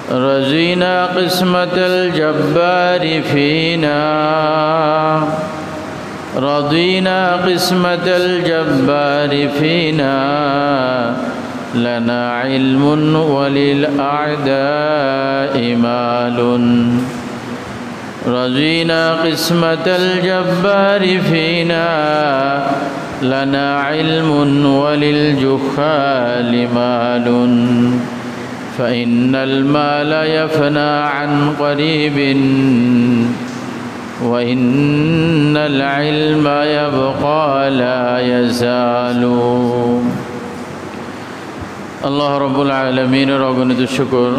رضينا قسمة الجبار فينا رضينا قسمة الجبار فينا لنا علم وللأعداء مال رضينا قسمة الجبار فينا لنا علم وللجهال مال فإن المال يفنى عن قريب وإن العلم يبقى لا يزال আল্লাহ রব্বুল আলামিনের অগণিত শুকর।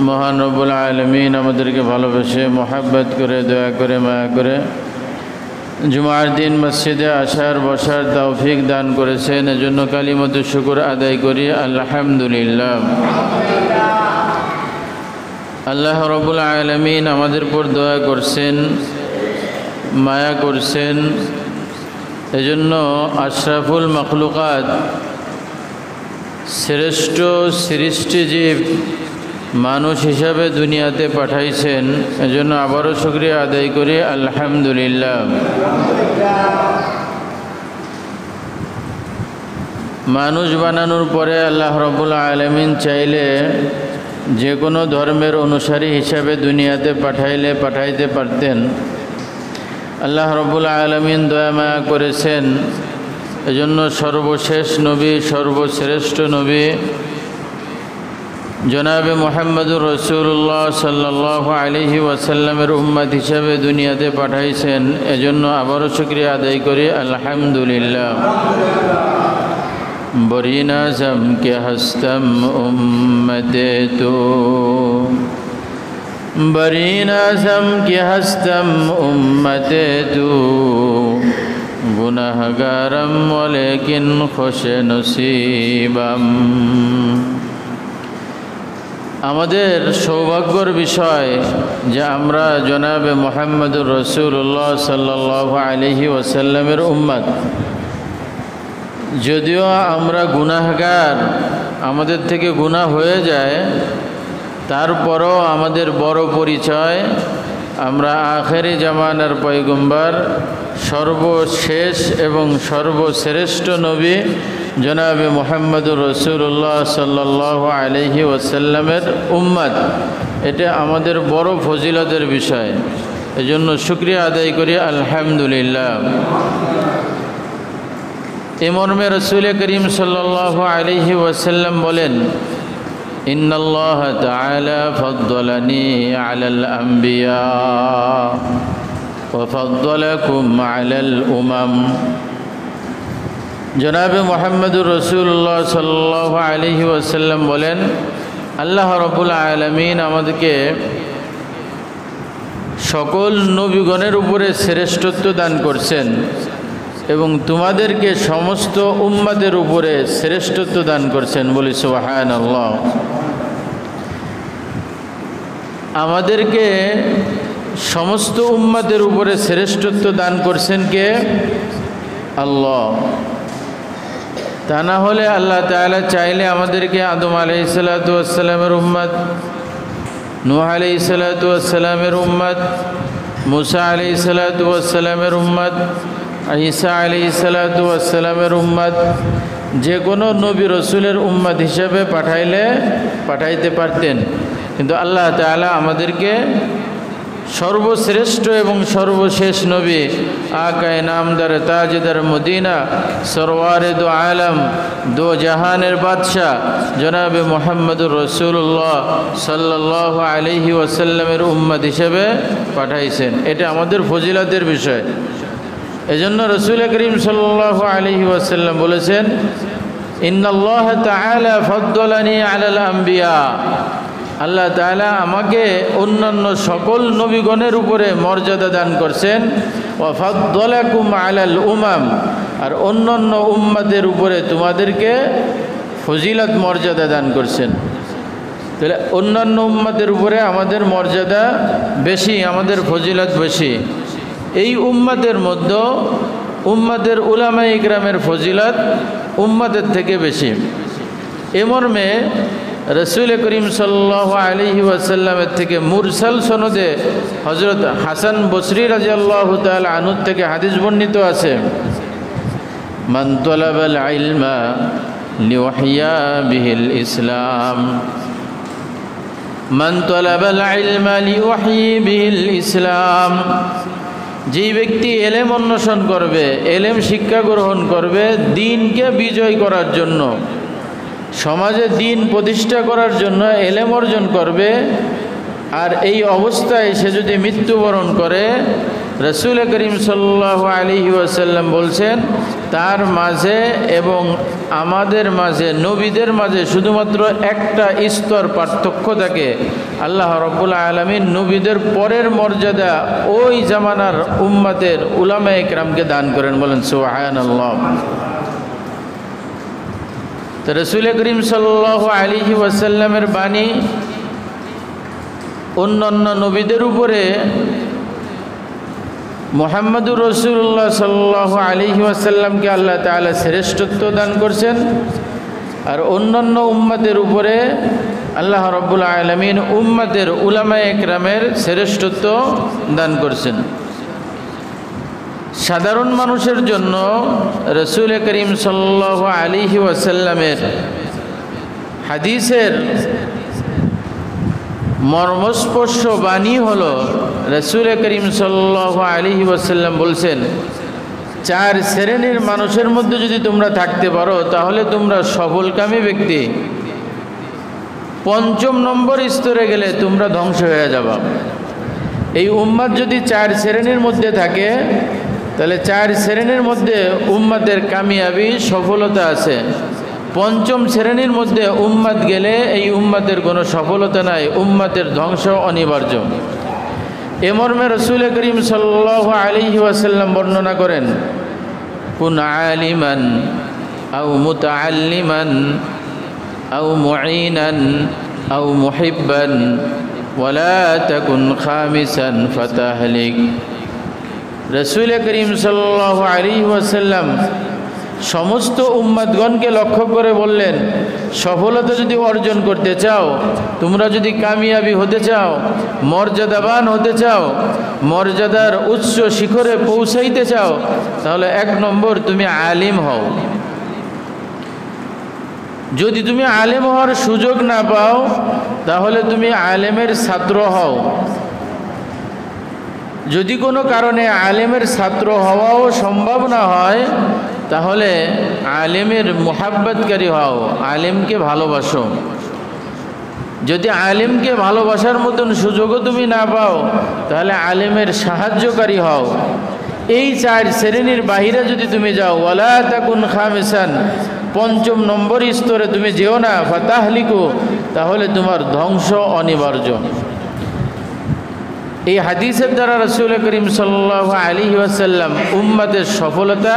মহান রব্বুল আলামিন আমাদেরকে ভালোবেসে মোহাব্বত করে দয়া করে মায়া করে জুমার দিন মসজিদে আসার বসার তৌফিক দান করেছেন। এজন্য কালিমাতু শুকর আদায় করি আলহামদুলিল্লাহ। আল্লাহ রব্বুল আলামিন আমাদের উপর দয়া করছেন, মায়া করছেন। এজন্য আশরাফুল মাখলুকাত, শ্রেষ্ঠ সৃষ্টিজীব মানুষ হিসাবে দুনিয়াতে পাঠাইছেন। এজন্য আবারও শুকরিয়া আদায় করি আলহামদুলিল্লাহ। মানুষ বানানোর পরে আল্লাহ রাব্বুল আলামিন চাইলে যে কোনো ধর্মের অনুসারী হিসাবে দুনিয়াতে পাঠাইতে পারতেন। আল্লাহ রাব্বুল আলামিন দয়া মায়া করেছেন। এজন্য সর্বশেষ নবী, সর্বশ্রেষ্ঠ নবী জনাবে মুহাম্মদুর রাসূলুল্লাহ সাল্লাল্লাহু আলাইহি ওয়াসাল্লামের উম্মত হিসাবে দুনিয়াতে পাঠাইছেন। এজন্য আবারও শুকরিয়া আদায় করি আলহামদুলিল্লাহ। বরি নাজম কে হস্তম উম্মতে তো বরি নাজম কে হস্তম উম্মতে তো গুনাহগারম ওয়ালাকিন খুশে নসিবাম। আমাদের সৌভাগ্যের বিষয় যে আমরা জনাবে মুহাম্মদুর রাসূলুল্লাহ সাল্লাল্লাহু আলাইহি ওয়াসাল্লামের উম্মত। যদিও আমরা গুনাহগার, আমাদের থেকে গুনাহ হয়ে যায়, তারপরও আমাদের বড় পরিচয় আমরা আখেরি জামানার পয়গম্বর, সর্বশেষ এবং সর্বশ্রেষ্ঠ নবী জনাবে মুহাম্মদুর রাসূলুল্লাহ সাল্লাল্লাহু আলাইহি ওয়াসাল্লামের উম্মত। এটা আমাদের বড় ফজিলতের বিষয়। এজন্য শুকরিয়া আদায় করি আলহামদুলিল্লাহ। এ মর্মে রাসূল করিম সাল্লাল্লাহু আলাইহি ওয়াসাল্লাম বলেন, ইন্নাল্লাহ তাআলা ফাদ্দালানি আলাল আম্বিয়া ওয়া ফাদ্দালাকুম আলাল উমাম। জনাবে মুহাম্মদুর রাসূলুল্লাহ সাল্লাল্লাহু আলাইহি ওয়াসাল্লাম বলেন, আল্লাহ রাব্বুল আলামিন আমাদেরকে সকল নবীগণের উপরে শ্রেষ্ঠত্ব দান করছেন এবং তোমাদেরকে সমস্ত উম্মতের উপরে শ্রেষ্ঠত্ব দান করছেন। বলি সুবহানাল্লাহ। আমাদেরকে সমস্ত উম্মতের উপরে শ্রেষ্ঠত্ব দান করছেন কে? আল্লাহ। তা না হলে আল্লাহ তাআলা চাইলে আমাদেরকে আদম আলাইহিসসালাতু ওয়াসসালামের উম্মত, নূহ আলাইহিসসালাতু ওয়াসসালামের উম্মত, মুসা আলাইহিসসালাতু ওয়াসসালামের উম্মত, ঈসা আলাইহিসসালাতু ওয়াসসালামের উম্মত, যে কোনো নবী রসুলের উম্মত হিসাবে পাঠাইতে পারতেন। কিন্তু আল্লাহ তাআলা আমাদেরকে সর্বশ্রেষ্ঠ এবং সর্বশেষ নবী আকায়ে নামদার তাজদার মদিনা সরওয়ারে দো আলম দো জাহানের বাদশাহ জনাবে মুহাম্মদুর রাসূলুল্লাহ সাল্লাল্লাহু আলাইহি ওয়াসাল্লামের উম্মত হিসেবে পাঠাইছেন। এটা আমাদের ফজিলতের বিষয়। এজন্য রাসূল করিম সাল্লাল্লাহু আলাইহি ওয়াসাল্লাম বলেছেন, ইন্নাল্লাহ তাআলা ফাদ্দালানি আলাল আম্বিয়া। আল্লাহ তাআলা আমাকে অন্যান্য সকল নবীগণের উপরে মর্যাদা দান করছেন। ওয়া ফাদ্দালাকুম আলাল উমাম, আর অন্যান্য উম্মতের উপরে তোমাদেরকে ফজিলত মর্যাদা দান করছেন। তাহলে অন্যান্য উম্মতের উপরে আমাদের মর্যাদা বেশি, আমাদের ফজিলত বেশি। এই উম্মতের মধ্যে উম্মতের উলামায়ে ইকরামের ফজিলত উম্মতের থেকে বেশি। এ মর্মে রসুল করিম সাল্লাল্লাহু আলাইহি ওয়াসাল্লামের থেকে মুরসাল সনদে হযরত হাসান বসরি রাদিয়াল্লাহু তাআলা আনহু থেকে হাদিস বর্ণিত আছে, মান তালাবাল ইলমা লিওয়াহইয়া বিহিল ইসলাম, মান তালাবাল ইলমা লিওয়াহয়ি বিহিল ইসলাম। যেই ব্যক্তি এলেম অন্বেষণ করবে, এলেম শিক্ষা গ্রহণ করবে দ্বীনকে বিজয় করার জন্য, সমাজে দ্বীন প্রতিষ্ঠা করার জন্য এলেম অর্জন করবে, আর এই অবস্থায় সে যদি মৃত্যুবরণ করে, রসুল করিম সাল্লাল্লাহু আলাইহি ওয়াসাল্লাম বলছেন তার মাঝে এবং আমাদের মাঝে, নবীদের মাঝে শুধুমাত্র একটা স্তর পার্থক্য থাকে। আল্লাহ রাব্বুল আলামিন নবীদের পরের মর্যাদা ওই জামানার উম্মতের উলামায়ে কেরামকে দান করেন, বলেন সুবহানাল্লাহ। তো রসুল করিম সাল্লাল্লাহু আলাইহি ওয়াসাল্লামের বাণী অন্যান্য নবীদের উপরে মুহাম্মদুর রাসূলুল্লাহ সাল্লাল্লাহু আলাইহি ওয়াসাল্লামকে আল্লাহ তাআলা শ্রেষ্ঠত্ব দান করছেন, আর অন্যান্য উম্মতের উপরে আল্লাহ রাব্বুল আলামিন উম্মতের উলামায়ে কেরামের শ্রেষ্ঠত্ব দান করছেন। সাধারণ মানুষের জন্য রসুল করিম সাল্লাল্লাহু আলাইহি ওয়াসাল্লামের হাদিসের মর্মস্পর্শ বাণী হলো, রসুল করিম সাল্লাল্লাহু আলাইহি ওয়াসাল্লাম বলছেন, চার শ্রেণীর মানুষের মধ্যে যদি তোমরা থাকতে পারো তাহলে তোমরা সফলকামী ব্যক্তি। পঞ্চম নম্বর স্তরে গেলে তোমরা ধ্বংস হয়ে যাবা। এই উম্মত যদি চার শ্রেণীর মধ্যে থাকে তাহলে চার শ্রেণীর মধ্যে উম্মতের কামিয়াবি, সফলতা আছে। পঞ্চম শ্রেণীর মধ্যে উম্মত গেলে এই উম্মতের কোনো সফলতা নাই, উম্মতের ধ্বংস অনিবার্য। এ মর্মে রসুল করিম সাল্লাল্লাহু আলাইহি ওয়াসাল্লাম বর্ণনা করেন, কুন আলিমান আও মুতাআল্লিমান আও মুঈনান আও মুহিব্বান ওয়ালা তাকুন খামিসান ফাতাহলিক। রসুল করিম সাল্লাল্লাহু আলাইহি ওয়াসাল্লাম সমস্ত উম্মতগণকে লক্ষ্য করে বললেন, সফলতা যদি অর্জন করতে চাও, তোমরা যদি কামিয়াবি হতে চাও, মর্যাদাবান হতে চাও, মর্যাদার উচ্চ শিখরে পৌঁছাইতে চাও, তাহলে এক নম্বর তুমি আলিম হও। যদি তুমি আলেম হওয়ার সুযোগ না পাও তাহলে তুমি আলেমের ছাত্র হও। যদি কোনো কারণে আলেমের ছাত্র হওয়াও সম্ভব না হয় তাহলে আলেমের মুহাব্বতকারী হও, আলেমকে ভালোবাসো। যদি আলেমকে ভালোবাসার মতন সুযোগও তুমি না পাও তাহলে আলেমের সাহায্যকারী হও। এই চার শ্রেণীর বাহিরে যদি তুমি যাও, ওয়ালা তাকুন খামিসান, পঞ্চম নম্বর স্তরে তুমি যেও না, ফাতাহলিকু, তাহলে তোমার ধ্বংস অনিবার্য। এই হাদিসের দ্বারা রাসূল করিম সাল্লাল্লাহু আলাইহি ওয়াসাল্লাম উম্মতের সফলতা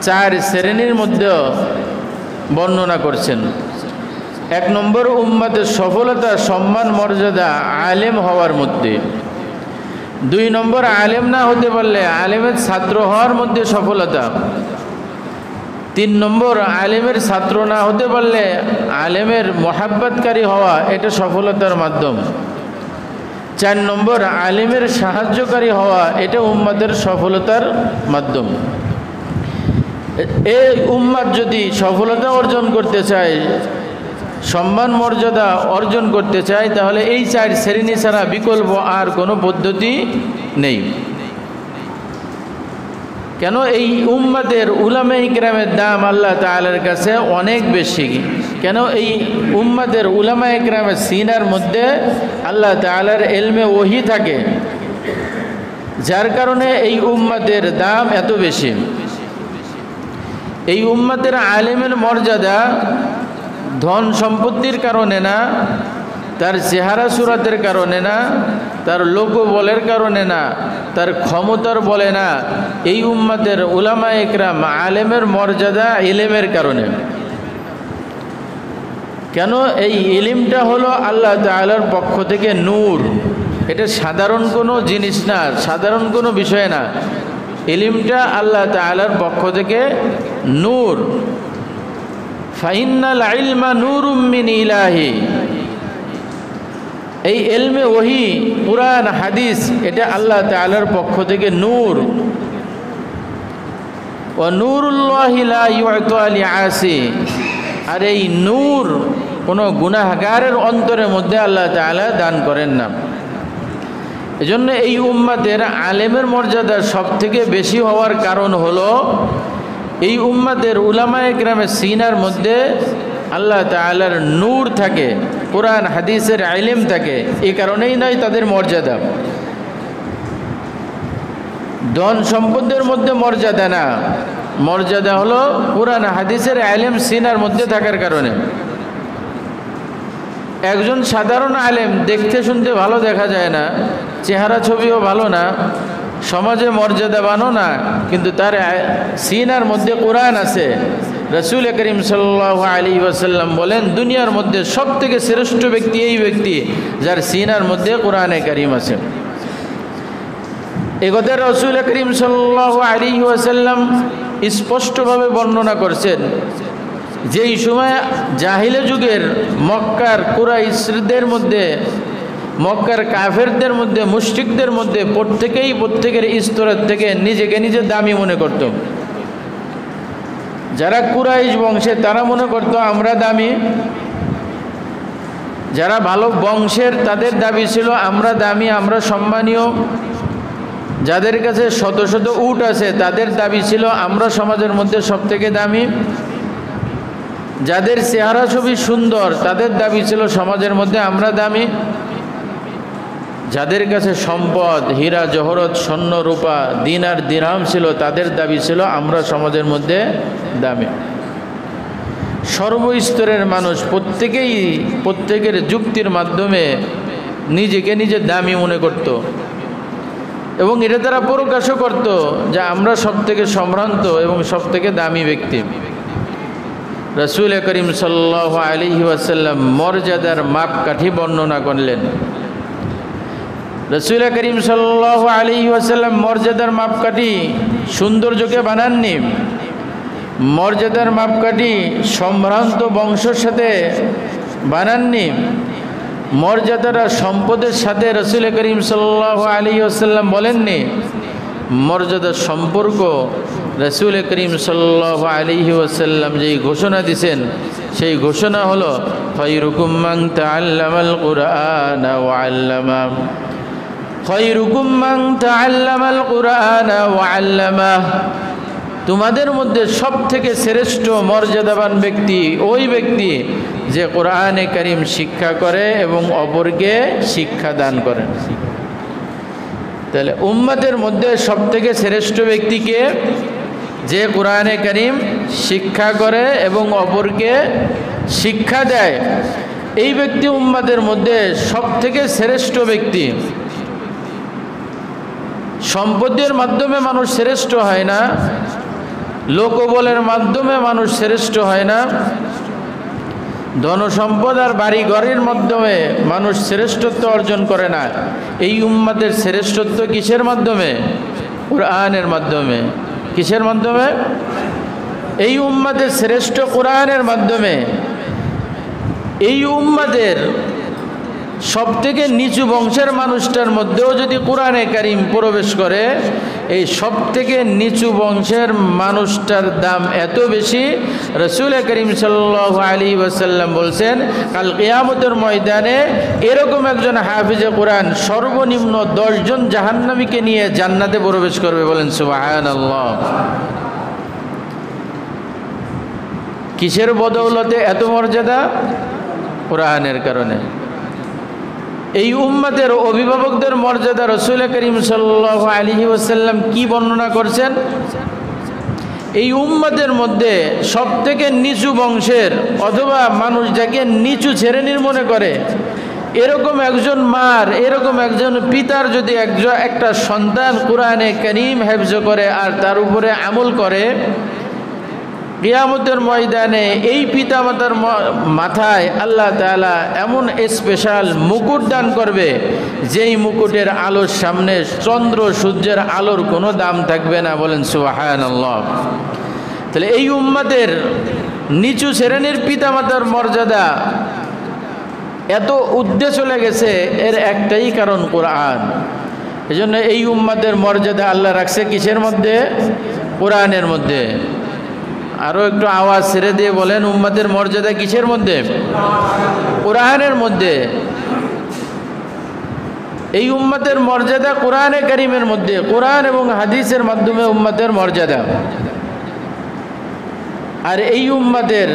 চার শ্রেণীর মধ্যে বর্ণনা করছেন। এক নম্বর, উম্মতের সফলতা, সম্মান, মর্যাদা আলেম হওয়ার মধ্যে। দুই নম্বর, আলেম না হতে পারলে আলেমের ছাত্র হওয়ার মধ্যে সফলতা। তিন নম্বর, আলেমের ছাত্র না হতে পারলে আলেমের মুহাব্বতকারী হওয়া, এটা সফলতার মাধ্যম। চার নম্বর, আলেমের সাহায্যকারী হওয়া, এটা উম্মতের সফলতার মাধ্যম। এই উম্মত যদি সফলতা অর্জন করতে চায়, সম্মান মর্যাদা অর্জন করতে চায়, তাহলে এই চার শ্রেণী ছাড়া বিকল্প আর কোনো পদ্ধতি নেই। কেন? এই উম্মতের উলামায়ে কেরামের দাম আল্লাহ তাআলার কাছে অনেক বেশি। কেন? এই উম্মতের উলামায়ে কেরামের সিনার মধ্যে আল্লাহ তাআলার ইলমে ওহী থাকে, যার কারণে এই উম্মতের দাম এত বেশি। এই উম্মতের আলেমের মর্যাদা ধন সম্পত্তির কারণে না, তার চেহারা সুরাতের কারণে না, তার লোকবলের কারণে না, তার ক্ষমতার বলে না। এই উম্মতের উলামায়ে কেরাম আলেমের মর্যাদা ইলমের কারণে। কেন? এই ইলমটা হলো আল্লাহ তাআলার পক্ষ থেকে নূর। এটা সাধারণ কোনো জিনিস না, সাধারণ কোনো বিষয় না। ইলমটা আল্লাহ তাআলার পক্ষ থেকে নূর। ফাইন্নাল ইলমা নূরুম মিন ইলাহি, এই ইলমে ওহী কুরআন হাদিস এটা আল্লাহ তাআলার পক্ষ থেকে নূর। ওয়া নূরুল্লাহি লা ইউতা লিআসি, আর এই নূর কোনো গুনাহগারের অন্তরের মধ্যে আল্লাহ তাআলা দান করেন না। এজন্য এই উম্মতের আলেমের মর্যাদা সবথেকে বেশি হওয়ার কারণ হলো এই উম্মতের উলামায়ে কেরামের সিনার মধ্যে আল্লাহ তাআলার নূর থাকে, কোরআন হাদিসের ইলম থাকে। এই কারণেই নয় তাদের মর্যাদা। ধন সম্পদের মধ্যে মর্যাদা না, মর্যাদা হলো কোরআন হাদিসের ইলম সিনার মধ্যে থাকার কারণে। একজন সাধারণ আলেম দেখতে শুনতে ভালো দেখা যায় না, চেহারা ছবিও ভালো না, সমাজে মর্যাদাবানও না, কিন্তু তার সিনার মধ্যে কোরআন আছে। রাসূল করিম সাল্লাল্লাহু আলাইহি ওয়াসাল্লাম বলেন, দুনিয়ার মধ্যে সবথেকে শ্রেষ্ঠ ব্যক্তি এই ব্যক্তি যার সিনার মধ্যে কোরআনে কারীম আছে। এই কথা রাসূল করিম সাল্লাল্লাহু আলাইহি ওয়াসাল্লাম স্পষ্টভাবে বর্ণনা করছেন। যেই সময় জাহিলে যুগের মক্কার কুরাইশদের মধ্যে, মক্কার কাফেরদের মধ্যে, মুশরিকদের মধ্যে প্রত্যেকের স্তরের থেকে নিজেকে নিজে দামি মনে করত। যারা কুরাইশ বংশে তারা মনে করত আমরা দামি, যারা ভালো বংশের তাদের দাবি ছিল আমরা দামি, আমরা সম্মানীয়। যাদের কাছে শত শত উট আছে তাদের দাবি ছিল আমরা সমাজের মধ্যে সবথেকে দামি। যাদের চেহারা ছবি সুন্দর তাদের দাবি ছিল সমাজের মধ্যে আমরা দামি। যাদের কাছে সম্পদ, হীরা জহরত, স্বর্ণ রূপা, দিনার দিরহাম ছিল তাদের দাবি ছিল আমরা সমাজের মধ্যে দামি। সর্বস্তরের মানুষ প্রত্যেকের যুক্তির মাধ্যমে নিজেকে নিজে দামি মনে করত এবং এটা তারা প্রকাশও করত যে আমরা সবথেকে সম্ভ্রান্ত এবং সবথেকে দামি ব্যক্তি। রাসূল করিম সাল্লাল্লাহু আলাইহি ওয়াসাল্লাম মর্যাদার মাপকাঠি বর্ণনা করলেন। রাসূল করিম সাল্লাল্লাহু আলাইহি ওয়াসাল্লাম মর্যাদার মাপকাঠি সৌন্দর্যকে বানাননি, মর্যাদার মাপকাঠি সম্ভ্রান্ত বংশের সাথে বানাননি, মর্যাদার সম্পদের সাথে রাসূল করিম সাল্লাল্লাহু আলাইহি ওয়াসাল্লাম বলেননি। মর্যাদার সম্পর্ক রাসূল করিম সাল্লাল্লাহু আলাইহি ওয়াসাল্লাম যেই ঘোষণা দিয়েছেন সেই ঘোষণা হলো খায়রুকুম মান তাআল্লামাল কুরআনা ওয়া আল্লামা, খায়রুকুম মান তাআল্লামাল কুরআনা ওয়া আল্লামা। তোমাদের মধ্যে সবথেকে শ্রেষ্ঠ মর্যাদাবান ব্যক্তি ওই ব্যক্তি যে কোরআনে কারীম শিক্ষা করে এবং অপরকে শিক্ষা দান করে। তাহলে উম্মতের মধ্যে সবথেকে শ্রেষ্ঠ ব্যক্তিকে যে কোরআনে কারীম শিক্ষা করে এবং অপরকে শিক্ষা দেয়, এই ব্যক্তি উম্মতের মধ্যে সবথেকে শ্রেষ্ঠ ব্যক্তি। সম্পদের মাধ্যমে মানুষ শ্রেষ্ঠ হয় না, লোকবলের মাধ্যমে মানুষ শ্রেষ্ঠ হয় না, ধনসম্পদ আর বাড়ি ঘরের মাধ্যমে মানুষ শ্রেষ্ঠত্ব অর্জন করে না। এই উম্মতের শ্রেষ্ঠত্ব কিসের মাধ্যমে? কোরআনের মাধ্যমে। কিসের মাধ্যমে? এই উম্মতের শ্রেষ্ঠ কোরআনের মাধ্যমে। এই উম্মতের সবথেকে নিচু বংশের মানুষটার মধ্যেও যদি কোরআনে কারীম প্রবেশ করে, এই সবথেকে নিচু বংশের মানুষটার দাম এত বেশি, রাসূল করিম সাল্লাল্লাহু আলাইহি ওয়াসাল্লাম বলছেন কাল কিয়ামতের ময়দানে এরকম একজন হাফিজে কোরআন সর্বনিম্ন 10 জন জাহান্নামীকে নিয়ে জান্নাতে প্রবেশ করবে। বলেন সুবহানাল্লাহ। কিসের বদৌলতে এত মর্যাদা? কোরআনের কারণে। এই উম্মতের অভিভাবকদের মর্যাদা রাসূল করিম সাল্লাল্লাহু আলাইহি ওয়াসাল্লাম কি বর্ণনা করছেন? এই উম্মতের মধ্যে সবথেকে নিচু বংশের অথবা মানুষ যাকে নিচু শ্রেণীর মনে করে, এরকম একজন মার, এরকম একজন পিতার যদি একটা সন্তান কোরআনে কারীম হেফজ করে আর তার উপরে আমল করে, কিয়ামতের ময়দানে এই পিতামাতার মাথায় আল্লাহ তাআলা এমন স্পেশাল মুকুট দান করবে যেই মুকুটের আলোর সামনে চন্দ্র সূর্যের আলোর কোনো দাম থাকবে না। বলেন সুবহানাল্লাহ। তাহলে এই উম্মতের নিচু শ্রেণীর পিতামাতার মর্যাদা এত উদ্দেশ্য লেগেছে, এর একটাই কারণ কোরআন। এজন্য এই উম্মতের মর্যাদা আল্লাহ রাখছে কিসের মধ্যে? কোরআনের মধ্যে। আরও একটু আওয়াজ ছেড়ে দিয়ে বলেন, উম্মতের মর্যাদা কিসের মধ্যে? কোরআনের মধ্যে। এই উম্মতের মর্যাদা কোরআনে কারিমের মধ্যে, কোরআন এবং হাদিসের মাধ্যমে উম্মতের মর্যাদা। আর এই উম্মতের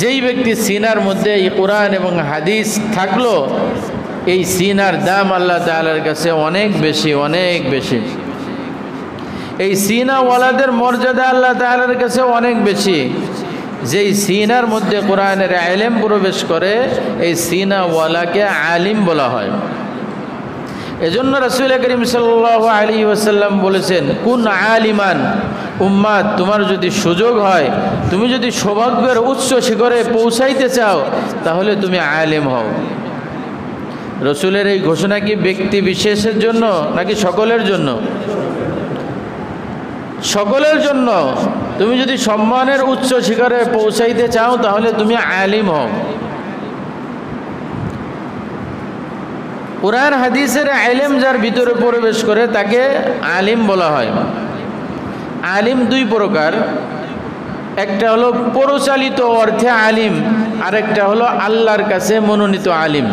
যেই ব্যক্তি সিনার মধ্যে এই কোরআন এবং হাদিস থাকলো, এই সিনার দাম আল্লাহ তাআলার কাছে অনেক বেশি, অনেক বেশি। এই সিনাওয়ালাদের মর্যাদা আল্লাহ তাআলার কাছে অনেক বেশি। যেই সিনার মধ্যে কোরআনের ইলম প্রবেশ করে, এই সিনাওয়ালাকে আলিম বলা হয়। এজন্য রাসূল করিম সাল্লাল্লাহু আলাইহি ওয়াসাল্লাম বলেছেন, কুন আলিমান, উম্মাত তোমার যদি সুযোগ হয়, তুমি যদি সৌভাগ্যের উচ্চ শিখরে পৌঁছাইতে চাও, তাহলে তুমি আলিম হও। রাসূলের এই ঘোষণা কি ব্যক্তি বিশেষের জন্য নাকি সকলের জন্য? সকলের জন্য। তুমি যদি সম্মানের উচ্চ শিখরে পৌঁছাইতে চাও, তাহলে তুমি আলিম হও। কোরআন হাদিসের ইলম যার ভিতরে প্রবেশ করে তাকে আলিম বলা হয়। আলিম দুই প্রকার, একটা হলো পরিচালিত অর্থে আলিম, আরেকটা হলো আল্লাহর কাছে মনোনীত আলিম।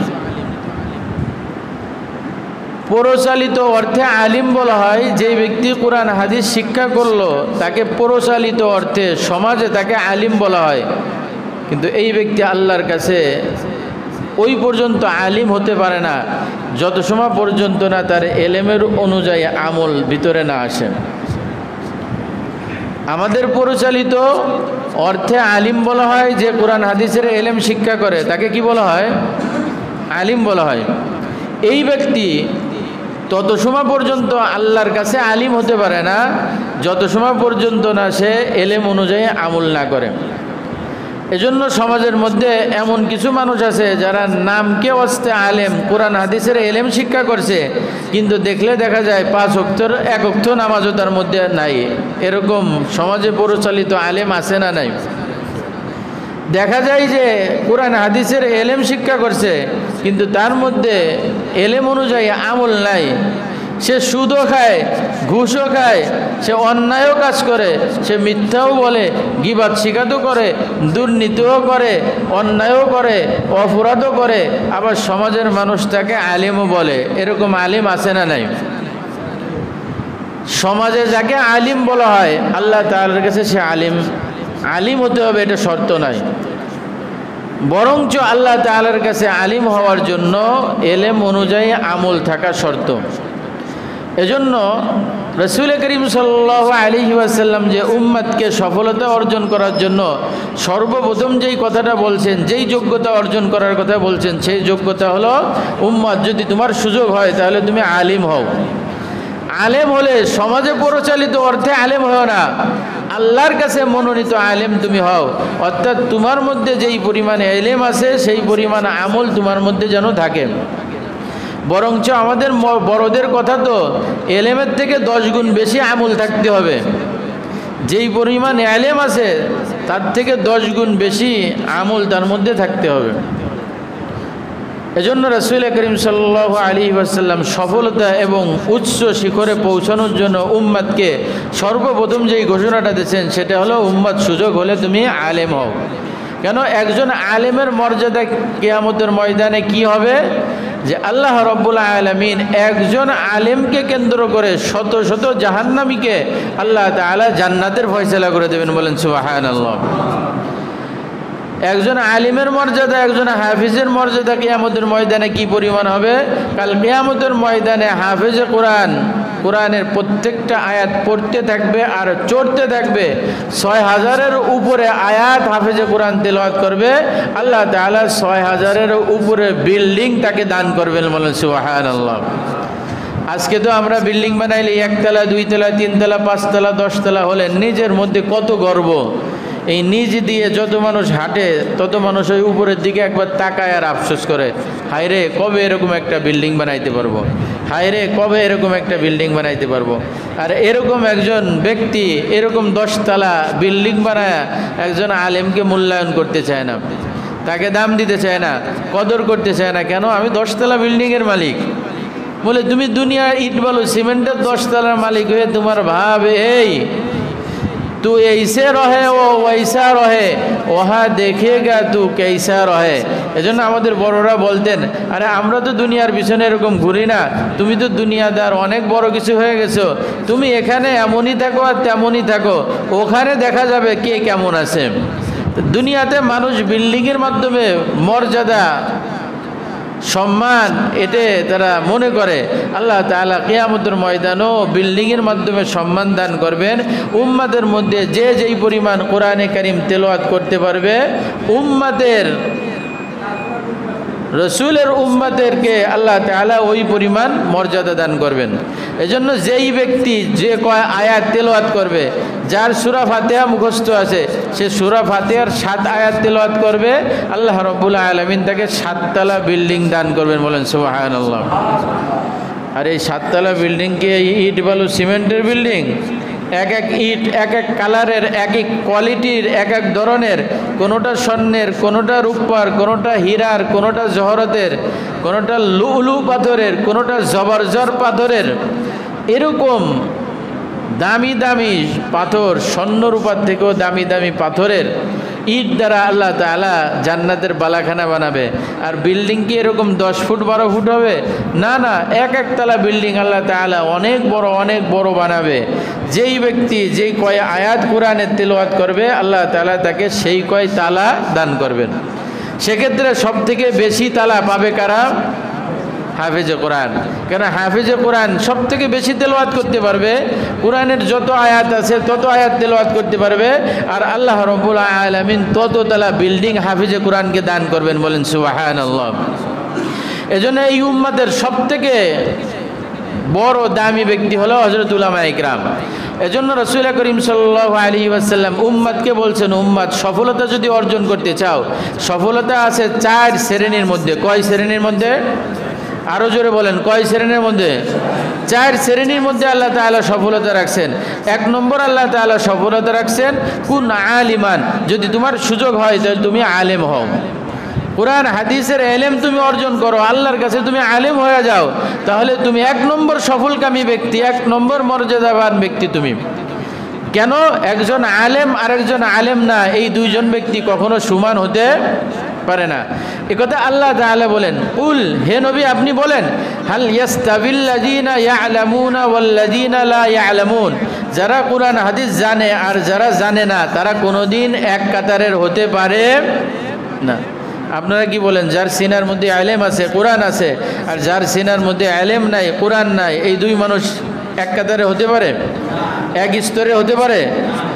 পরিচালিত অর্থে আলিম বলা হয় যে ব্যক্তি কোরআন হাদিস শিক্ষা করলো, তাকে পরিচালিত অর্থে সমাজে তাকে আলিম বলা হয়। কিন্তু এই ব্যক্তি আল্লাহর কাছে ওই পর্যন্ত আলিম হতে পারে না যত সময় পর্যন্ত না তার এলেমের অনুযায়ী আমল ভিতরে না আসে। আমাদের পরিচালিত অর্থে আলিম বলা হয় যে কোরআন হাদিসের এলেম শিক্ষা করে, তাকে কি বলা হয়? আলিম বলা হয়। এই ব্যক্তি তত সময় পর্যন্ত আল্লাহর কাছে আলিম হতে পারে না যত সময় পর্যন্ত না সে এলেম অনুযায়ী আমল না করে। এজন্য সমাজের মধ্যে এমন কিছু মানুষ আছে যারা নামকে ওয়াস্তে আলেম, কোরআন হাদিসের এলেম শিক্ষা করছে, কিন্তু দেখলে দেখা যায় 5 ওয়াক্তের 1 ওয়াক্ত নামাজও তার মধ্যে নাই। এরকম সমাজে পরিচালিত আলেম আছে না নাই? দেখা যায় যে কোরআন হাদিসের এলেম শিক্ষা করছে, কিন্তু তার মধ্যে এলেম অনুযায়ী আমল নাই। সে সুদও খায়, ঘুষও খায়, সে অন্যায়ও কাজ করে, সে মিথ্যাও বলে, গীবাত শিকায়তও করে, দুর্নীতিও করে, অন্যায়ও করে, অপরাধও করে, আবার সমাজের মানুষ তাকে আলিমও বলে। এরকম আলিম আছে না নাই? সমাজে যাকে আলিম বলা হয়, আল্লাহ তাআলার কাছে সে আলিম, আলিম হতে হবে এটা শর্ত নাই। বরঞ্চ আল্লাহ তাআলার কাছে আলিম হওয়ার জন্য এলেম অনুযায়ী আমল থাকা শর্ত। এজন্য রাসূল করিম সাল্লাল্লাহু আলাইহি ওয়াসাল্লাম যে উম্মতকে সফলতা অর্জন করার জন্য সর্বপ্রথম যেই কথাটা বলছেন, যেই যোগ্যতা অর্জন করার কথা বলছেন, সেই যোগ্যতা হলো উম্মত যদি তোমার সুযোগ হয় তাহলে তুমি আলিম হও। আলেম হলে সমাজে পরিচালিত অর্থে আলেম হও না, আল্লাহর কাছে মনোনীত আলেম তুমি হও। অর্থাৎ তোমার মধ্যে যেই পরিমাণে ইলম আছে সেই পরিমাণ আমল তোমার মধ্যে যেন থাকে। বরঞ্চ আমাদের বড়দের কথা তো এলেমের থেকে 10 গুণ বেশি আমল থাকতে হবে। যেই পরিমাণ ইলম আছে তার থেকে 10 গুণ বেশি আমল তার মধ্যে থাকতে হবে। এজন্য রাসূল করিম সাল্লাল্লাহু আলাইহি ওয়াসাল্লাম সফলতা এবং উচ্চ শিখরে পৌঁছানোর জন্য উম্মতকে সর্বপ্রথম যেই ঘোষণাটা দিয়েছেন সেটা হলো, উম্মত সুযোগ হলে তুমি আলেম হও। কেন? একজন আলেমের মর্যাদা কিয়ামতের ময়দানে কি হবে? যে আল্লাহ রাব্বুল আলামিন একজন আলেমকে কেন্দ্র করে শত শত জাহান্নামীকে আল্লাহ তাআলা জান্নাতের ফয়সালা করে দেবেন। বলেন সুবহানাল্লাহ। একজন আলিমের মর্যাদা, একজন হাফিজের মর্যাদা কিয়ামতের ময়দানে কি পরিমাণ হবে? কাল কিয়ামতের ময়দানে হাফিজে কোরআন, কোরআনের প্রত্যেকটা আয়াত পড়তে থাকবে আর চড়তে থাকবে। 6000-এর উপরে আয়াত হাফিজে কোরআন তেলাওয়াত করবে, আল্লাহ তাআলা 6000-এর উপরে বিল্ডিং তাকে দান করবেন। বলেন সুবহানাল্লাহ। আজকে তো আমরা বিল্ডিং বানাইলে 1 তলা, 2 তলা, 3 তলা, 5 তলা, 10 তলা হলে নিজের মধ্যে কত গর্ব। এই নিজ দিয়ে যত মানুষ হাঁটে তত মানুষ ওই উপরের দিকে একবার তাকায় আর আফসোস করে, হায় রে কবে এরকম একটা বিল্ডিং বানাইতে পারবো, হায় রে কবে এরকম একটা বিল্ডিং বানাইতে পারবো। আর এরকম একজন ব্যক্তি এরকম 10 তলা বিল্ডিং বানায় একজন আলেমকে মূল্যায়ন করতে চায় না। তাকে দাম দিতে চায় না, কদর করতে চায় না। কেন? আমি 10 তলা বিল্ডিংয়ের মালিক। বলে তুমি দুনিয়া ইট বালু সিমেন্টের 10 তলার মালিক হয়ে তোমার ভাব এই तू ऐसे रहे वो वैसा रहे वहाँ देखेगा तू कैसा रहे। এজন্য আমাদের বড়রা বলতেন, আরে আমরা তো দুনিয়ার পিছনে এরকম ঘুরি না, তুমি তো দুনিয়াদার অনেক বড় কিছু হয়ে গেছো, তুমি এখানে এমনই থাকো আর তেমনই থাকো, ওখানে দেখা যাবে কে কেমন আছে। দুনিয়াতে মানুষ বিল্ডিংয়ের মাধ্যমে মর্যাদা সম্মান এতে তারা মনে করে। আল্লাহ তাআলা কিয়ামতের ময়দানও বিল্ডিংয়ের মাধ্যমে সম্মান দান করবেন। উম্মাদের মধ্যে যে যেই পরিমাণ কোরআনে কারীম তেলাওয়াত করতে পারবে, উম্মাদের রসুলের উম্মতেরকে আল্লাহ তাআলা ওই পরিমাণ মর্যাদা দান করবেন। এজন্য যেই ব্যক্তি যে কয় আয়াত তেলাওয়াত করবে, যার সূরা ফাতিহা মুখস্থ আছে, সে সূরা ফাতিহার 7 আয়াত তেলাওয়াত করবে, আল্লাহ রাব্বুল আলামিন তাকে 7 তলা বিল্ডিং দান করবেন। বলেন সুবহানাল্লাহ। আর এই 7 তলা বিল্ডিং কি ইট বালু সিমেন্টের বিল্ডিং? এক এক ইট এক এক কালারের, এক এক কোয়ালিটির, এক এক ধরনের, কোনোটা স্বর্ণের, কোনোটা রূপার, কোনোটা হীরার, কোনোটা জহরতের, কোনোটা লুলু পাথরের, কোনোটা জবরজর পাথরের। এরকম দামি দামি পাথর, স্বর্ণ রূপার থেকেও দামি দামি পাথরের ইট দ্বারা আল্লাহ তাআলা জান্নাতের বালাখানা বানাবে। আর বিল্ডিং কি এরকম 10 ফুট 12 ফুট হবে? না না, এক একতলা বিল্ডিং আল্লাহ তাআলা অনেক বড় বানাবে। যেই ব্যক্তি যেই কয় আয়াত কোরআনের তেলাওয়াত করবে, আল্লাহ তাআলা তাকে সেই কয় তালা দান করবেন। সেক্ষেত্রে সব থেকে বেশি তালা পাবে কারা? হাফেজে কোরআন। কেন? হাফেজে কোরআন সব থেকে বেশি তেলাওয়াত করতে পারবে, কোরআনের যত আয়াত আছে তত আয়াত তেলাওয়াত করতে পারবে, আর আল্লাহ রাব্বুল আলামিন তত তালা বিল্ডিং হাফেজে কোরআনকে দান করবেন। বলেন সুবহানাল্লাহ। এজন্য এই উম্মতের সব থেকে বড় দামি ব্যক্তি হলো হযরত উলামায়ে ইকরাম। এজন্য রাসূল করিম সাল্লাল্লাহু আলাইহি ওয়াসাল্লাম উম্মতকে বলছেন, উম্মত সফলতা যদি অর্জন করতে চাও, সফলতা আছে 4 শ্রেণীর মধ্যে। কয় শ্রেণীর মধ্যে? আরো জোরে বলেন, কয় শ্রেণীর মধ্যে? 4 শ্রেণীর মধ্যে আল্লাহ তাআলা সফলতা রাখছেন। 1 নম্বর আল্লাহ তাআলা সফলতা রাখছেন কুন আলিমান, যদি তোমার সুযোগ হয় তাহলে তুমি আলেম হও, কোরআন হাদিসের এলেম তুমি অর্জন করো, আল্লাহর কাছে তুমি আলেম হয়ে যাও, তাহলে তুমি 1 নম্বর সফলকামী ব্যক্তি, 1 নম্বর মর্যাদাবান ব্যক্তি তুমি। কেন? একজন আলেম আর একজন আলেম না, এই দুইজন ব্যক্তি কখনো সমান হতে পারে না। একথা আল্লাহ তাআলা বলেন, উল, হে নবী আপনি বলেন, হাল ইয়াস্তাবিল্লাযীনা ইয়ালামুনা ওয়াল্লাযীনা লা ইয়ালামুন, যারা কোরআন হাদিস জানে আর যারা জানে না তারা কোনোদিন এক কাতারের হতে পারে না। আপনারা কি বলেন? যার সিনার মধ্যে আলেম আছে, কোরআন আছে, আর যার সিনার মধ্যে আলেম নাই, কোরআন নাই, এই দুই মানুষ এক কাতারে হতে পারে? এক স্তরে হতে পারে?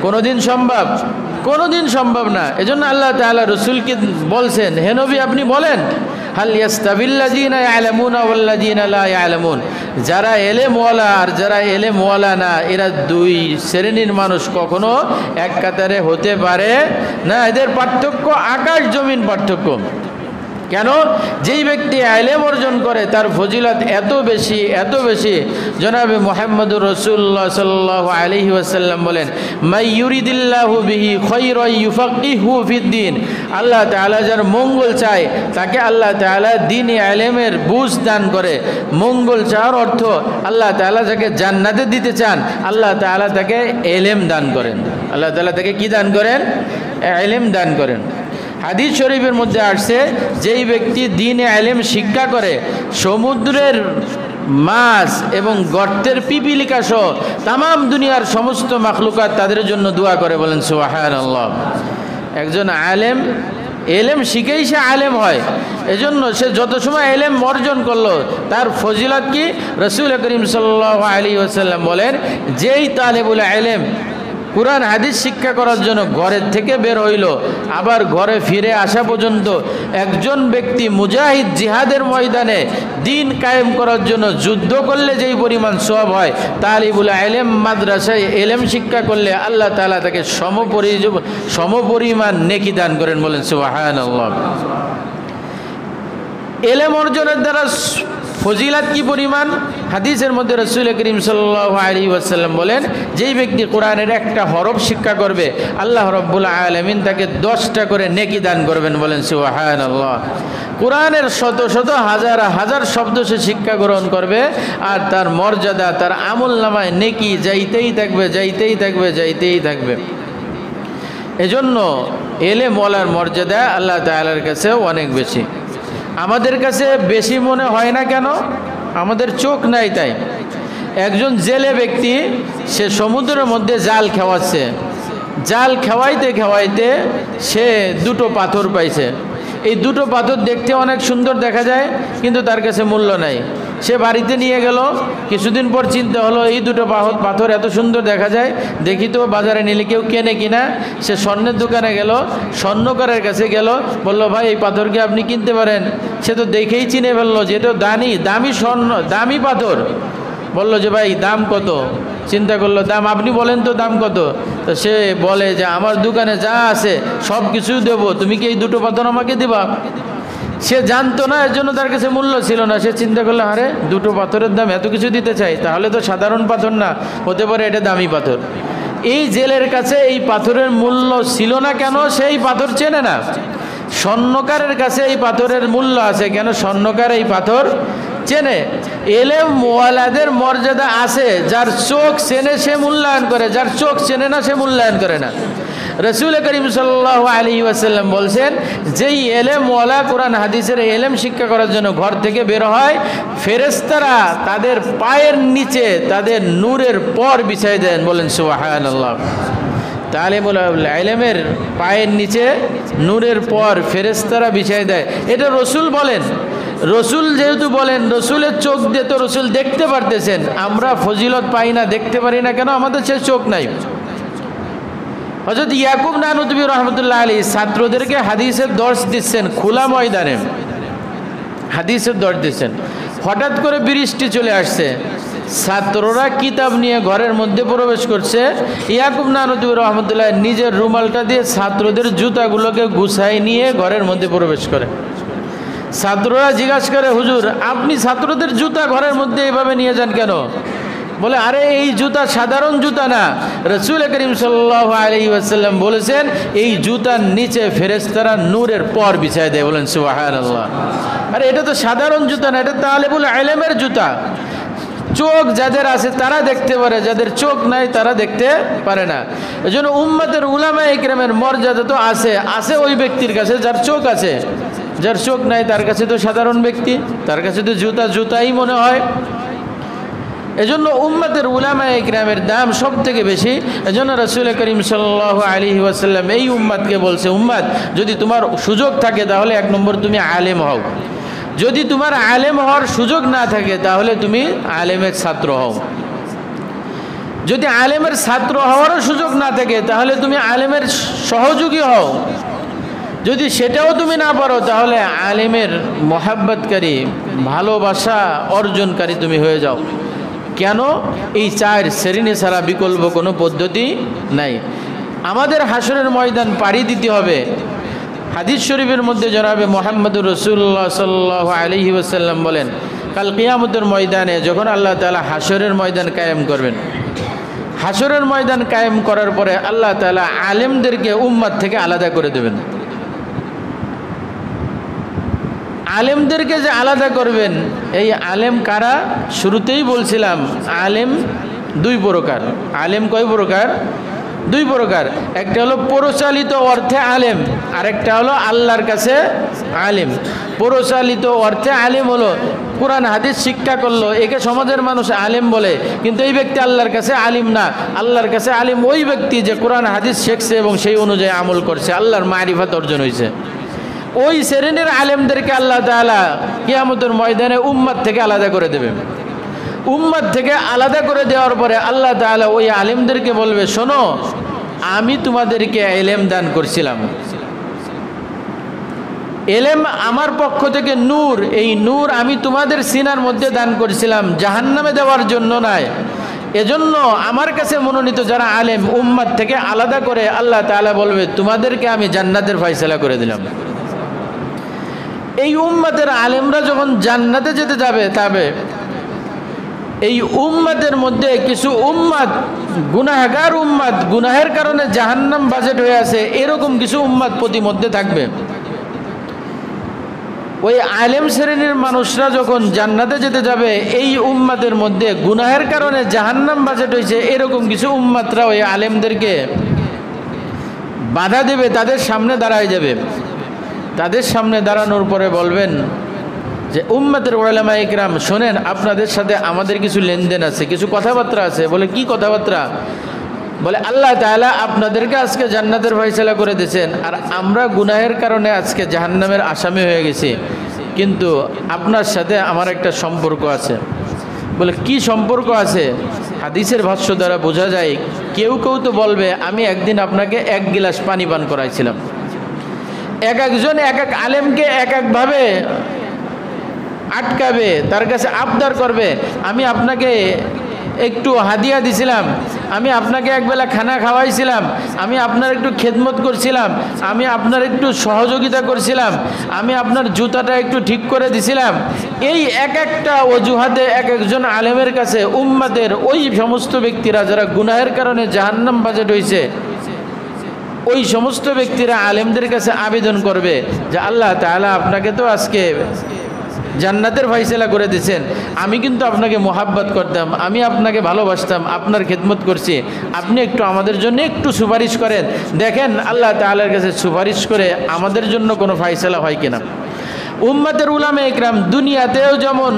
কোনোদিন সম্ভব? কোনোদিন সম্ভব না। এজন্য আল্লাহ তাআলা রাসূলকে বলছেন, হে নবী আপনি বলেন, হাল ইয়াস্তাবিল্লাযীনা ইয়ালামুনা ওয়াল্লাযীনা লা ইয়ালামুন, যারা এলেমওয়ালা আর যারা এলেমওয়ালা না, এরা 2 শ্রেণীর মানুষ কখনো এক কাতারে হতে পারে না। এদের পার্থক্য আকাশ জমিন পার্থক্য। কেন? যেই ব্যক্তি ইলম অর্জন করে তার ফজিলত এত বেশি, এত বেশি। জনাবে মুহাম্মদুর রাসূলুল্লাহ সাল্লাল্লাহু আলাইহি ওয়াসাল্লাম বলেন, মাই ইউরিদিল্লাহু বিহি খায়রান ইউফাক্কিহু ফিদ্দিন, আল্লাহ তাআলা যার মঙ্গল চায় তাকে আল্লাহ তাআলা দ্বীনে ইলমের বুঝ দান করে। মঙ্গল চাওয়ার অর্থ আল্লাহ তাআলা যাকে জান্নাতে দিতে চান, আল্লাহ তাআলা তাকে ইলম দান করেন। আল্লাহ তাআলা তাকে কি দান করেন? ইলম দান করেন। হাদিস শরীফের মধ্যে আসছে, যেই ব্যক্তি দ্বীনে ইলম শিক্ষা করে, সমুদ্রের মাছ এবং গর্তের পিপিলিকা সহ তামাম দুনিয়ার সমস্ত মাখলুকাত তাদের জন্য দোয়া করে। বলেন সুবহানাল্লাহ। একজন আলেম এলেম শিখেই সে আলেম হয়। এজন্য সে যত সময় এলেম অর্জন করলো তার ফজিলত কি? রাসূল করিম সাল্লাল্লাহু আলাইহি ওয়াসাল্লাম বলেন, যেই তালেবুল ইলম কোরআন হাদিস শিক্ষা করার জন্য ঘরের থেকে বের হইল, আবার ঘরে ফিরে আসা পর্যন্ত একজন ব্যক্তি মুজাহিদ জিহাদের ময়দানে দ্বীন কায়েম করার জন্য যুদ্ধ করলে যেই পরিমাণ সওয়াব হয়, তালিবুল ইলম মাদ্রাসায় ইলম শিক্ষা করলে আল্লাহ তাআলা তাকে সমপরিমাণ নেকি দান করেন। বলেন সুবহানাল্লাহ। ইলম অর্জনের দ্বারা ফজিলাত কি পরিমাণ? হাদিসের মধ্যে রাসূল করিম সাল্লাল্লাহু আলাইহি ওয়াসাল্লাম বলেন, যেই ব্যক্তি কোরআনের একটা হরফ শিক্ষা করবে আল্লাহ রাব্বুল আলামিন তাকে 10টা করে নেকি দান করবেন। বলেন সুবহানাল্লাহ। কোরআনের শত শত হাজার হাজার শব্দ সে শিক্ষা গ্রহণ করবে আর তার মর্যাদা, তার আমলনামায় নেকি যাইতেই থাকবে, যাইতেই থাকবে, যাইতেই থাকবে। এজন্য এলেম ওয়ালার মর্যাদা আল্লাহ তাআলার কাছে অনেক বেশি। আমাদের কাছে বেশি মনে হয় না কেন? আমাদের চোখ নাই তাই। একজন জেলে ব্যক্তি, সে সমুদ্রের মধ্যে জাল খাওয়াচ্ছে, জাল খাওয়াইতে খাওয়াইতে সে 2টো পাথর পাইছে। এই 2টো পাথর দেখতে অনেক সুন্দর দেখা যায়, কিন্তু তার কাছে মূল্য নাই। সে বাড়িতে নিয়ে গেল, কিছুদিন পর চিন্তা হলো এই 2টো পাথর এত সুন্দর দেখা যায়, দেখি তো বাজারে নিলে কেউ কেনে কিনা। সে স্বর্ণের দোকানে গেল, স্বর্ণকারের কাছে গেল, বলল ভাই এই পাথর কি আপনি কিনতে পারেন? সে তো দেখেই চিনে ফেললো যে এটা দামি স্বর্ণ, দামি পাথর। বলল যে ভাই দাম কত? চিন্তা করলো দাম আপনি বলেন তো দাম কত? তো সে বলে যে আমার দোকানে যা আছে সব কিছু দেবো, তুমি কি এই 2টো পাথর আমাকে দিবা? সে জানতো না, এর জন্য তার কাছে মূল্য ছিল না। সে চিন্তা করলো আরে 2টো পাথরের দাম এত কিছু দিতে চাই, তাহলে তো সাধারণ পাথর না, হতে পারে এটা দামি পাথর। এই জেলের কাছে এই পাথরের মূল্য ছিল না কেন? সেই পাথর চেনে না। স্বর্ণকারের কাছে এই পাথরের মূল্য আছে কেন? স্বর্ণকার এই পাথর চেনে। এলেম ওয়ালাদের মর্যাদা আছে, যার চোখ চেনে সে মূল্যায়ন করে, যার চোখ চেনে না সে মূল্যায়ন করে না। রাসূল করিম সাল্লাল্লাহু আলাইহি ওয়াসাল্লাম বলছেন, যেই এলেম ওয়ালা কোরআন হাদিসের এলেম শিক্ষা করার জন্য ঘর থেকে বের হয়, ফেরেশতারা তাদের পায়ের নিচে তাদের নূরের পর বিছাই দেন। বলেন সুবহানাল্লাহ। তালিমুল ইলমের পায়ের নিচে নূরের পর ফেরেশতারা বিছাই দেয়। এটা রসুল বলেন। রসুল যেহেতু বলেন, রসুলের চোখ দিয়ে তো রসুল দেখতে পারতেছেন। আমরা ফজিলত পাই না, দেখতে পারি না কেন? আমাদের সে চোখ নাই। হযরত ইয়াকুব নানুতুবি রহমতুল্লাহ আলাইহি ছাত্রদেরকে হাদিসের দর্শ দিচ্ছেন, খোলা ময়দানে হাদিসের দর্শ দিচ্ছেন। হঠাৎ করে বৃষ্টি চলে আসছে, ছাত্ররা কিতাব নিয়ে ঘরের মধ্যে প্রবেশ করছে। ইয়াকুব নানুতুবি রহমতুল্লাহ নিজের রুমালটা দিয়ে ছাত্রদের জুতাগুলোকে গুছাই নিয়ে ঘরের মধ্যে প্রবেশ করে। ছাত্ররা জিজ্ঞাসা করে, হুজুর আপনি ছাত্রদের জুতা ঘরের মধ্যে এইভাবে নিয়ে যান কেন? বলে আরে এই জুতা সাধারণ জুতা না, রাসূল করিম সাল্লাল্লাহু আলাইহি ওয়াসাল্লাম বলেছেন এই জুতার নিচে ফেরেশতারা নূরের পর বিছায় দেয়। বলেন সুবহানাল্লাহ। আরে এটা তো সাধারণ জুতা না, এটা তালিবুল ইলমের জুতা। চোখ যাদের আছে তারা দেখতে পারে, যাদের চোখ নাই তারা দেখতে পারে না। এজন্য উম্মতের উলামায়ে কিরামের মর্যাদা তো আছে ওই ব্যক্তির কাছে যার চোখ আছে। যার চোখ নাই তার কাছে তো সাধারণ ব্যক্তি, তার কাছে তো জুতাই মনে হয়। এজন্য উম্মতের উলামায়ে কিরামের দাম সব থেকে বেশি। এজন্য রাসূল করিম সাল্লাল্লাহু আলাইহি ওয়াসাল্লাম এই উম্মতকে বলছে, উম্মত যদি তোমার সুযোগ থাকে তাহলে 1 নম্বর তুমি আলেম হও। যদি তোমার আলেম হওয়ার সুযোগ না থাকে তাহলে তুমি আলেমের ছাত্র হও। যদি আলেমের ছাত্র হওয়ারও সুযোগ না থাকে তাহলে তুমি আলেমের সহযোগী হও। যদি সেটাও তুমি না পারো তাহলে আলেমের মহাব্বতকারী, ভালোবাসা অর্জনকারী তুমি হয়ে যাও। কেন? এই 4 শ্রেণী ছাড়া বিকল্প কোনো পদ্ধতি নাই। আমাদের হাসরের ময়দান পাড়ি দিতে হবে। হাদিস শরীফের মধ্যে জনাবে মুহাম্মদুর রাসূলুল্লাহ সাল্লাল্লাহু আলাইহি ওয়াসাল্লাম বলেন, কাল কিয়ামতের ময়দানে যখন আল্লাহ তাআলা হাসরের ময়দান কায়েম করবেন, হাসরের ময়দান কায়েম করার পরে আল্লাহ তাআলা আলেমদেরকে উম্মত থেকে আলাদা করে দেবেন। আলেমদেরকে যে আলাদা করবেন, এই আলেম কারা? শুরুতেই বলছিলাম আলেম 2 প্রকার। আলেম কয় প্রকার? 2 প্রকার। একটা হলো পরচালিত অর্থে আলেম, আরেকটা হলো আল্লাহর কাছে আলেম। পরচালিত অর্থে আলেম হলো কোরআন হাদিস শিক্ষা করলো, একে সমাজের মানুষ আলেম বলে, কিন্তু এই ব্যক্তি আল্লাহর কাছে আলিম না। আল্লাহর কাছে আলিম ওই ব্যক্তি যে কোরআন হাদিস শিখছে এবং সেই অনুযায়ী আমল করছে, আল্লাহর মারিফাত অর্জন হয়েছে। ওই শ্রেণীর আলেমদেরকে আল্লাহ তাআলা কিয়ামতের ময়দানে উম্মত থেকে আলাদা করে দেবে। উম্মত থেকে আলাদা করে দেওয়ার পরে আল্লাহ তাআলা ওই আলেমদেরকে বলবে, শোনো আমি তোমাদেরকে ইলম দান করছিলাম, ইলম আমার পক্ষ থেকে নূর, এই নূর আমি তোমাদের সিনার মধ্যে দান করেছিলাম, জাহান্নামে দেওয়ার জন্য নয়। এজন্য আমার কাছে মনোনীত যারা আলেম, উম্মত থেকে আলাদা করে আল্লাহ তাআলা বলবে তোমাদেরকে আমি জান্নাতের ফয়সালা করে দিলাম। এই উম্মতের আলেমরা যখন জান্নাতে যেতে যাবে তবে এই উম্মতের মধ্যে কিছু উম্মত গুনাহগার উম্মত, গুনাহের কারণে জাহান্নাম বাজেট হয়ে আছে, এরকম কিছু উম্মত প্রতি মধ্যে থাকবে। ওই আলেম শ্রেণীর মানুষরা যখন জান্নাতে যেতে যাবে, এই উম্মতের মধ্যে গুনাহের কারণে জাহান্নাম বাজেট হয়েছে এরকম কিছু উম্মতরা ওই আলেমদেরকে বাধা দেবে, তাদের সামনে দাঁড়ায় যাবে। তাদের সামনে দাঁড়ানোর পরে বলবেন যে উম্মতের উলামা ইকরাম শোনেন, আপনাদের সাথে আমাদের কিছু লেনদেন আছে, কিছু কথাবার্তা আছে। বলে কি কথাবার্তা? বলে আল্লাহ তাআলা আপনাদেরকে আজকে জান্নাতের ফয়সালা করে দিয়েছেন, আর আমরা গুনাহের কারণে আজকে জাহান্নামের আসামি হয়ে গেছি, কিন্তু আপনার সাথে আমার একটা সম্পর্ক আছে। বলে কি সম্পর্ক আছে? হাদিসের ভাষ্য দ্বারা বোঝা যায়, কেউ কেউ তো বলবে আমি একদিন আপনাকে 1 গিলাস পানি পান করাইছিলাম। এক একজন এক এক আলেমকে এক একভাবে আটকাবে, তার কাছে আবদার করবে, আমি আপনাকে একটু হাদিয়া দিছিলাম, আমি আপনাকে একবেলা খানা খাওয়াইছিলাম, আমি আপনার একটু খেদমত করছিলাম, আমি আপনার একটু সহযোগিতা করছিলাম, আমি আপনার জুতাটা একটু ঠিক করে দিছিলাম। এই এক একটা অজুহাতে এক একজন আলেমের কাছে উম্মতের ওই সমস্ত ব্যক্তিরা যারা গুনাহের কারণে জাহান্নাম বাজেট হয়েছে, ওই সমস্ত ব্যক্তিরা আলেমদের কাছে আবেদন করবে যে আল্লাহ তাআলা আপনাকে তো আজকে জান্নাতের ফয়সালা করে দিয়েছেন, আমি কিন্তু আপনাকে মোহাব্বত করতাম, আমি আপনাকে ভালোবাসতাম, আপনার খেদমত করছি, আপনি একটু আমাদের জন্য একটু সুপারিশ করেন, দেখেন আল্লাহ তাআলার কাছে সুপারিশ করে আমাদের জন্য কোনো ফয়সালা হয় কিনা। উম্মতের উলামা ইকরাম দুনিয়াতেও যেমন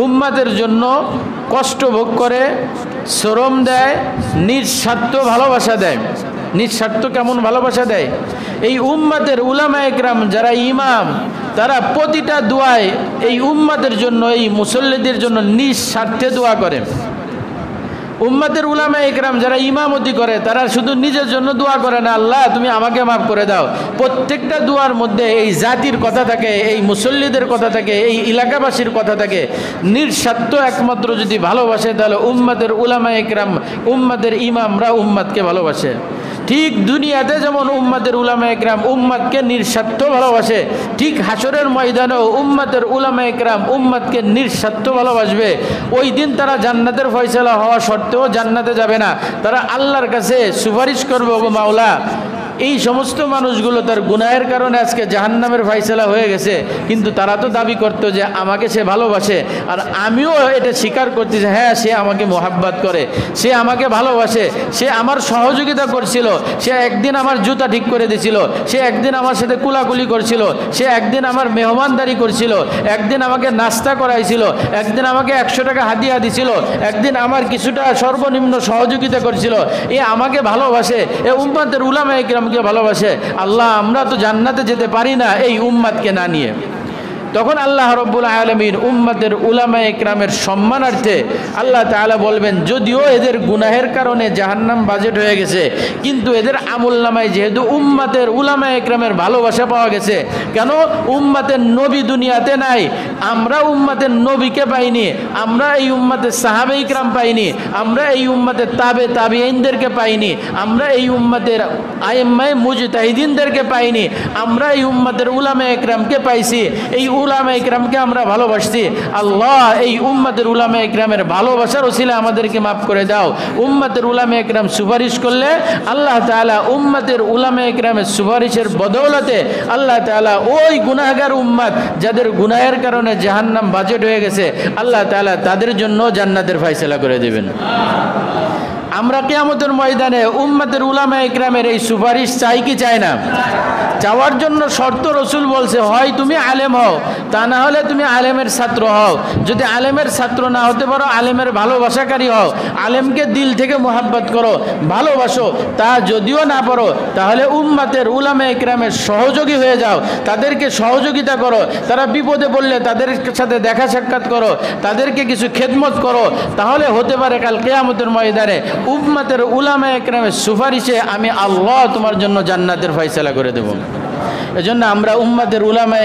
উম্মতের জন্য কষ্ট ভোগ করে, শ্রম দেয়, নিঃস্বার্থ ভালোবাসা দেয়। নিঃস্বার্থ কেমন ভালোবাসা দেয়? এই উম্মতের উলামা ইকরাম যারা ইমাম, তারা প্রতিটা দোয়ায় এই উম্মতের জন্য, এই মুসল্লিদের জন্য নিঃস্বার্থে দোয়া করে। উম্মতের উলামা ইকরাম যারা ইমামতি করে, তারা শুধু নিজের জন্য দোয়া করে না, আল্লাহ তুমি আমাকে মাফ করে দাও। প্রত্যেকটা দোয়ার মধ্যে এই জাতির কথা থাকে, এই মুসল্লিদের কথা থাকে, এই এলাকাবাসীর কথা থাকে। নিঃস্বার্থ একমাত্র যদি ভালোবাসে, তাহলে উম্মতের উলামা ইকরাম, উম্মতের ইমামরা উম্মতকে ভালোবাসে। ঠিক দুনিয়াতে যেমন উম্মতের উলামা ইকরাম উম্মতকে নিঃস্বার্থ ভালোবাসে, ঠিক হাসরের ময়দানেও উম্মতের উলামা ইকরাম উম্মতকে নিঃস্বার্থ ভালোবাসবে। ওই দিন তারা জান্নাতের ফয়সালা হওয়া সত্ত্বেও জান্নাতে যাবে না, তারা আল্লাহর কাছে সুপারিশ করবে, ওগো মাওলা এই সমস্ত মানুষগুলো তার গুনাহের কারণে আজকে জাহান্নামের ফয়সালা হয়ে গেছে, কিন্তু তারা তো দাবি করতো যে আমাকে সে ভালোবাসে, আর আমিও এটা স্বীকার করছি যে হ্যাঁ সে আমাকে মোহাব্বত করে, সে আমাকে ভালোবাসে, সে আমার সহযোগিতা করছিল, সে একদিন আমার জুতা ঠিক করে দিয়েছিল, সে একদিন আমার সাথে কুলাকুলি করছিল, সে একদিন আমার মেহমানদারি করছিল, একদিন আমাকে নাস্তা করাইছিল, একদিন আমাকে 100 টাকা হাদিয়া দিছিল, একদিন আমার কিছুটা সর্বনিম্ন সহযোগিতা করছিল, এ আমাকে ভালোবাসে, এ উম্মতের উলামা ইকরাম ভালোবাসে। আল্লাহ আমরা তো জান্নাতে যেতে পারি না এই উম্মতকে না নিয়ে। তখন আল্লাহ রব্বুল আলামিন উম্মতের উলামা ইকরামের সম্মানার্থে আল্লাহ তাআলা বলবেন, যদিও এদের গুনাহের কারণে জাহান্নাম বাজেট হয়ে গেছে, কিন্তু এদের আমলনামায় যেহেতু উম্মতের উলামা ইকরামের ভালোবাসা পাওয়া গেছে। কেন? উম্মতের নবী দুনিয়াতে নাই, আমরা উম্মতের নবীকে পাইনি, আমরা এই উম্মতের সাহাবে ইকরাম পাইনি, আমরা এই উম্মতের তাবেঈনদেরকে পাইনি, আমরা এই উম্মতের আইম্মায়ে মুজতাহিদিনদেরকে পাইনি, আমরা এই উম্মতের উলামা ইকরামকে পাইছি। এই উলামা ইকরামকে আমরা ভালোবাসছি। আল্লাহ এই উম্মতের উলামা ইকরামের ভালোবাসার ওসিলা আমাদেরকে মাফ করে দাও। উম্মতের উলামা ইকরাম সুপারিশ করলে আল্লাহ তাআলা উম্মতের উলামা ইকরামের সুপারিশের বদৌলতে আল্লাহ তাআলা ওই গুনাহগার উম্মত যাদের গুনাহের কারণে জাহান্নাম বাজেট হয়ে গেছে, আল্লাহ তাআলা তাদের জন্য জান্নাতের ফয়সালা করে দেবেন। আমরা কিয়ামতের ময়দানে উম্মতের উলামা ইকরামের এই সুপারিশ চাই কি চাই না? চাওয়ার জন্য শর্ত রসুল বলছে, হয় তুমি আলেম হও, তা না হলে তুমি আলেমের ছাত্র হও। যদি আলেমের ছাত্র না হতে পারো, আলেমের ভালোবাসাকারী হও, আলেমকে দিল থেকে মোহাব্বত করো, ভালোবাসো। তা যদিও না পারো, তাহলে উম্মতের উলামা ইকরামের সহযোগী হয়ে যাও, তাদেরকে সহযোগিতা করো, তারা বিপদে পড়লে তাদের সাথে দেখা সাক্ষাৎ করো, তাদেরকে কিছু খেদমত করো। তাহলে হতে পারে কাল কিয়ামতের ময়দানে উম্মতের উলামা ইকরামের সুপারিশে আমি আল্লাহ তোমার জন্য জান্নাতের ফয়সালা করে দেব। এজন্য আমরা উম্মতের উলামা